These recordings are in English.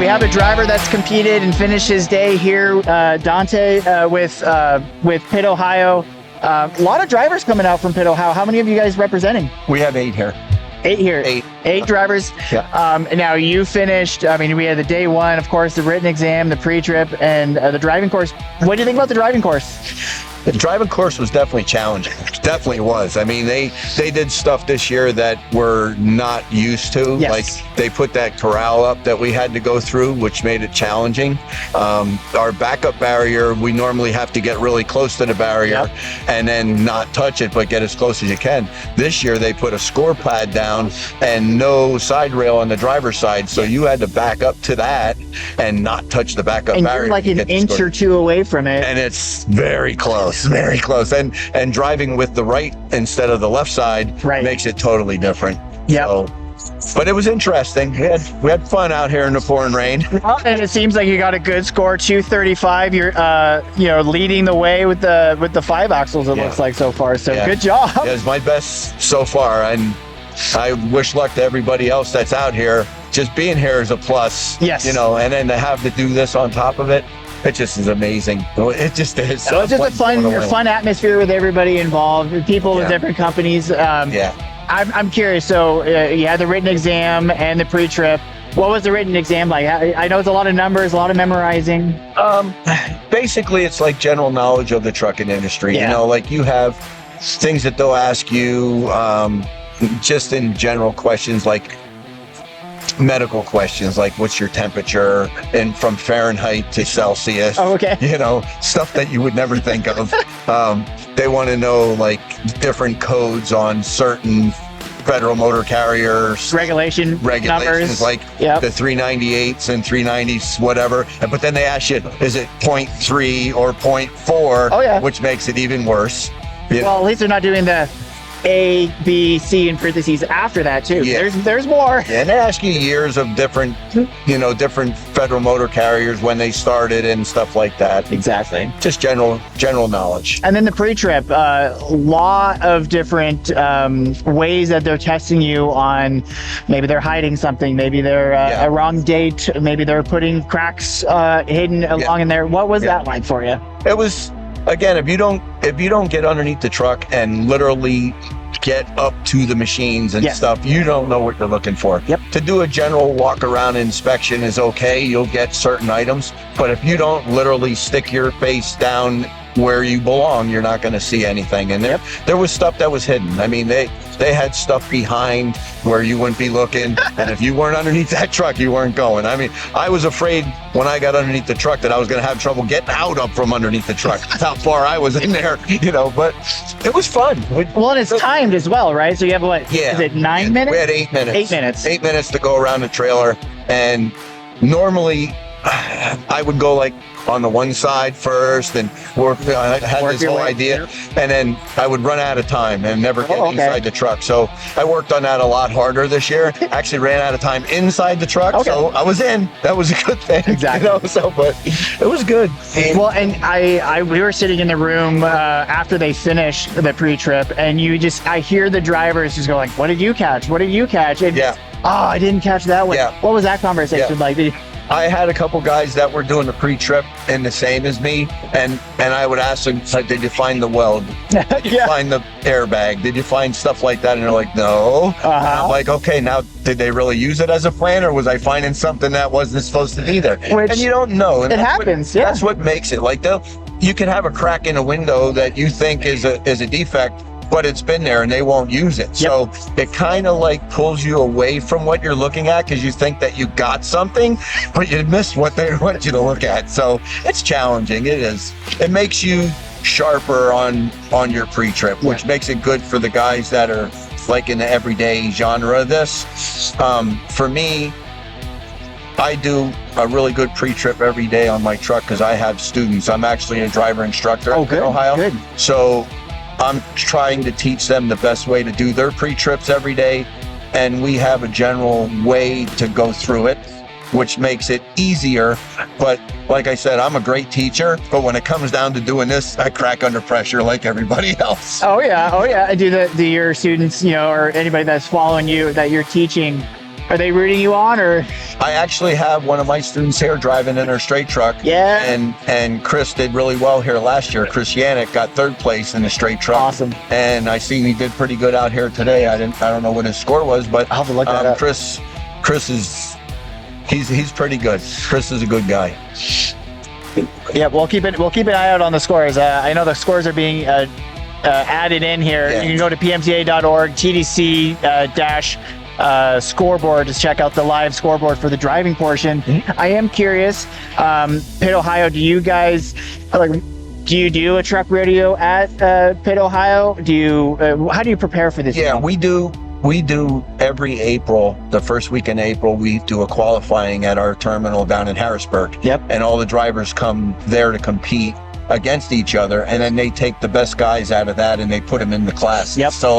we have a driver that's competed and finished his day here, Dante, with PittOhio. A lot of drivers coming out from PittOhio. How many of you guys representing? We have 8 here. 8 here. Eight drivers. Yeah. Now you finished. I mean, we had the day one, of course, the written exam, the pre-trip, and the driving course. What do you think about the driving course? The driving course was definitely challenging. Definitely was. I mean, they did stuff this year that we're not used to. Yes. Like they put that corral up that we had to go through, which made it challenging. Our backup barrier, we normally have to get really close to the barrier and then not touch it, but get as close as you can. This year they put a score pad down and no side rail on the driver's side, so you had to back up to that and not touch the backup and barrier. You're like an inch or two away from it. And it's very close. Very close, and driving with the right instead of the left side makes it totally different. Yeah. So, but it was interesting. We had fun out here in the pouring rain. Well, and it seems like you got a good score, 235. You're leading the way with the 5 axles. It looks like so far. So good job. Yeah, it's my best so far, and I wish luck to everybody else that's out here. Just being here is a plus. Yes. You know, and then to have to do this on top of it. It just is amazing. It just is. So it's just a fun atmosphere with everybody involved, people with different companies. I'm curious. So you had the written exam and the pre-trip. What was the written exam like? I know it's a lot of numbers, a lot of memorizing. Basically, it's like general knowledge of the trucking industry. Yeah. You know, like you have things that they'll ask you, just in general questions like medical questions, like what's your temperature, and from Fahrenheit to Celsius. Oh, okay. You know, stuff that you would never think of. They want to know like different codes on certain federal motor carriers, regulations numbers, like the 398s and 390s, whatever. But then they ask you, is it 0.3 or 0.4? Which makes it even worse. Well, at least they're not doing the A, B, C in parentheses after that too. There's more. Yeah, and they ask you years of different federal motor carriers, when they started and stuff like that. Exactly. Just general knowledge. And then the pre-trip, lot of different ways that they're testing you on. Maybe they're hiding something. Maybe they're a wrong date. Maybe they're putting cracks hidden along in there. What was that like for you? It was, again, if you don't get underneath the truck and literally get up to the machines and stuff, you don't know what you're looking for. To do a general walk around inspection is okay. You'll get certain items, but if you don't literally stick your face down where you belong, you're not going to see anything. And there was stuff that was hidden. I mean, they had stuff behind where you wouldn't be looking, and if you weren't underneath that truck, you weren't going. I mean, I was afraid when I got underneath the truck that I was going to have trouble getting out up from underneath the truck. That's how far I was in there, but it was fun. Well, and it's timed as well, right? So you have what? Is it 9 minutes? We had 8 minutes. 8 minutes. 8 minutes to go around the trailer, and normally I would go like on the one side first and work. I had this whole idea, and then I would run out of time and never get inside the truck. So I worked on that a lot harder this year. Actually ran out of time inside the truck, so I was in. That was a good thing. Exactly. But it was good. Well, and we were sitting in the room after they finished the pre-trip, and I hear the drivers just go like, "What did you catch? What did you catch?" And, I didn't catch that one. What was that conversation like? I had a couple guys that were doing the pre-trip and the same as me, and I would ask them, like, did you find the weld? Did you find the airbag? Did you find stuff like that? And they're like, no. And I'm like, okay, now did they really use it as a plan, or was I finding something that wasn't supposed to be there? And you don't know. And it happens. That's what makes it. Like, you can have a crack in a window that you think is a defect, but it's been there and they won't use it. So it kind of like pulls you away from what you're looking at, because you think that you got something, but you missed what they want you to look at. So it's challenging. It is. It makes you sharper on your pre-trip, which makes it good for the guys that are like in the everyday genre of this. For me, I do a really good pre-trip every day on my truck because I have students. I'm actually a driver instructor in Ohio. Good. So I'm trying to teach them the best way to do their pre-trips every day, and we have a general way to go through it, which makes it easier. But like I said, I'm a great teacher, but when it comes down to doing this, I crack under pressure like everybody else. Oh yeah. Do your students, or anybody that's following you that you're teaching, are they rooting you on, or? I actually have one of my students here driving in her straight truck. Yeah. And Chris did really well here last year. Chris Yannick got 3rd place in the straight truck. Awesome. And I seen he did pretty good out here today. I don't know what his score was, but I'll have to look that up. Chris is he's pretty good. Chris is a good guy. Yeah, we'll keep an eye out on the scores. I know the scores are being added in here. Yeah. You can go to pmta.org, TDC scoreboard to check out the live scoreboard for the driving portion. I am curious, PittOhio, do you guys do you do a truck rodeo at PittOhio? How do you prepare for this? Yeah, we do every April, the first week in April, we do a qualifying at our terminal down in Harrisburg. Yep. And all the drivers come there to compete against each other, and then they take the best guys out of that and they put them in the class. Yep. So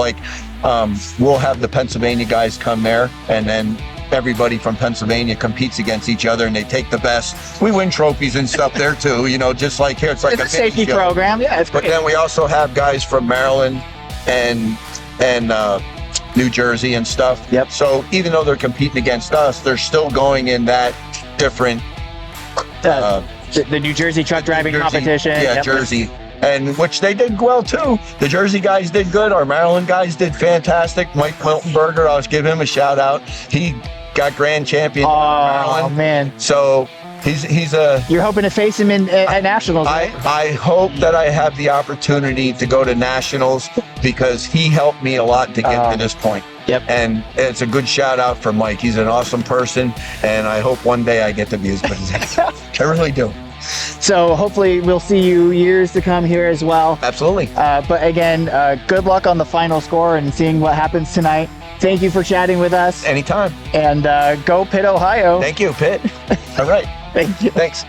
we'll have the Pennsylvania guys come there, and then everybody from Pennsylvania competes against each other, and they take the best. We win trophies and stuff there too, just like here. It's like a safety program. Yeah, it's great. But then we also have guys from Maryland and New Jersey and stuff. Yep. So even though they're competing against us, they're still going in that different the New Jersey truck driving competition. Yeah, yep. Jersey. And which they did well too. The Jersey guys did good. Our Maryland guys did fantastic. Mike Miltonberger, I'll give him a shout out. He got grand champion in Maryland. Oh man. So he's a. You're hoping to face him at nationals. Right? I hope that I have the opportunity to go to nationals, because he helped me a lot to get to this point. Yep. And it's a good shout out for Mike. He's an awesome person, and I hope one day I get to be as good as him. I really do. So hopefully we'll see you years to come here as well. Absolutely. But again, good luck on the final score and seeing what happens tonight. Thank you for chatting with us. Anytime. And go PittOhio. Thank you, Pitt. All right. Thank you. Thanks.